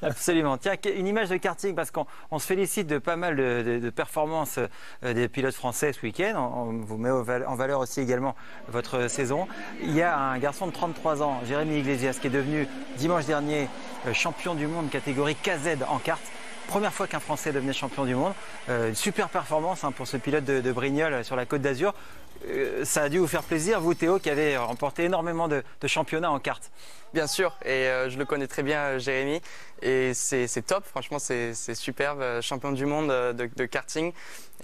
Absolument. Tiens, une image de karting, parce qu'on se félicite de pas mal de performances des pilotes français ce week-end. On vous met en valeur aussi également votre saison. Il y a un garçon de 33 ans, Jérémy Iglesias, qui est devenu dimanche dernier champion du monde catégorie KZ en kart. Première fois qu'un Français devenait champion du monde. Une super performance pour ce pilote de Brignoles sur la Côte d'Azur. Ça a dû vous faire plaisir, vous Théo, qui avez remporté énormément de championnats en kart. Bien sûr, et je le connais très bien, Jérémy, et c'est top, franchement c'est superbe, champion du monde de karting.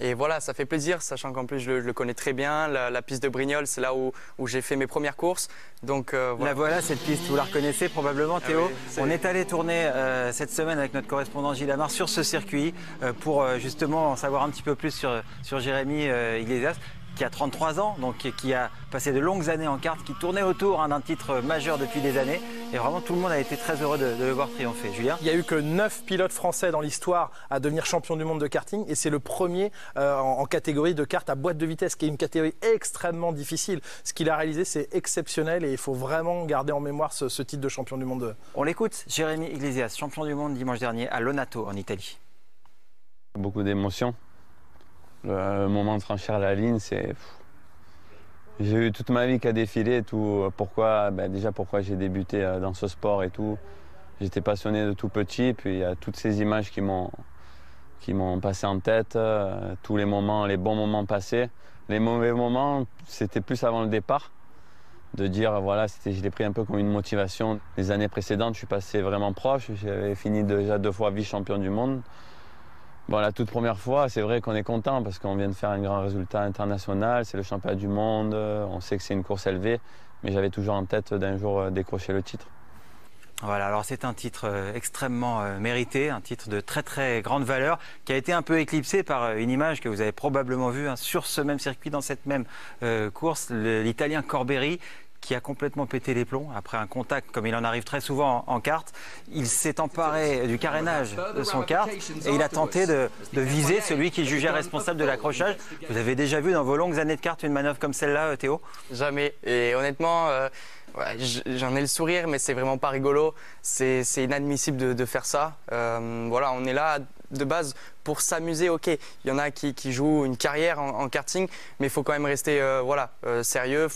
Et voilà, ça fait plaisir, sachant qu'en plus je le connais très bien, la piste de Brignoles, c'est là où j'ai fait mes premières courses. Donc, voilà. La voilà, cette piste, vous la reconnaissez probablement, Théo. Ah oui, on est allé tourner cette semaine avec notre correspondant Gilles Amar sur ce circuit pour justement en savoir un petit peu plus sur Jérémy Iglesias, qui a 33 ans, donc qui a passé de longues années en kart, qui tournait autour d'un titre majeur depuis des années. Et vraiment, tout le monde a été très heureux de le voir triompher. Julien ? Il n'y a eu que 9 pilotes français dans l'histoire à devenir champion du monde de karting. Et c'est le premier en catégorie de kart à boîte de vitesse, qui est une catégorie extrêmement difficile. Ce qu'il a réalisé, c'est exceptionnel et il faut vraiment garder en mémoire ce titre de champion du monde. On l'écoute, Jérémy Iglesias, champion du monde dimanche dernier à Lonato, en Italie. Beaucoup d'émotions. Le moment de franchir la ligne, c'est... J'ai eu toute ma vie qu'à défiler. Pourquoi j'ai débuté dans ce sport et tout. J'étais passionné de tout petit, puis il y a toutes ces images qui m'ont passé en tête, tous les moments, les bons moments passés. Les mauvais moments, c'était plus avant le départ, de dire, voilà, je l'ai pris un peu comme une motivation. Les années précédentes, je suis passé vraiment proche, j'avais fini déjà 2 fois vice-champion du monde. Bon, la toute première fois, c'est vrai qu'on est content parce qu'on vient de faire un grand résultat international, c'est le championnat du monde, on sait que c'est une course élevée, mais j'avais toujours en tête d'un jour décrocher le titre. Voilà, alors c'est un titre extrêmement mérité, un titre de très très grande valeur, qui a été un peu éclipsé par une image que vous avez probablement vue sur ce même circuit, dans cette même course, l'Italien Corberi, qui a complètement pété les plombs après un contact, comme il en arrive très souvent en kart. Il s'est emparé du carénage de son kart et il a tenté de viser celui qu'il jugeait responsable de l'accrochage. Vous avez déjà vu dans vos longues années de kart une manœuvre comme celle-là, Théo ? Jamais, et honnêtement, ouais, j'en ai le sourire, mais c'est vraiment pas rigolo. C'est inadmissible de faire ça. Voilà, on est là de base pour s'amuser. Ok, il y en a qui jouent une carrière en karting, mais il faut quand même rester sérieux.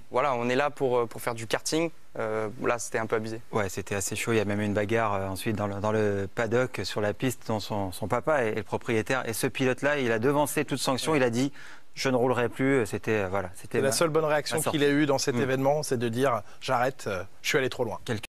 Voilà, on est là pour faire du karting. Là, c'était un peu abusé. Ouais, c'était assez chaud. Il y a même eu une bagarre ensuite dans le paddock sur la piste dont son papa est le propriétaire. Et ce pilote-là, il a devancé toute sanction. Il a dit: je ne roulerai plus. C'était la seule bonne réaction qu'il ait eue dans cet événement, c'est de dire: j'arrête, je suis allé trop loin.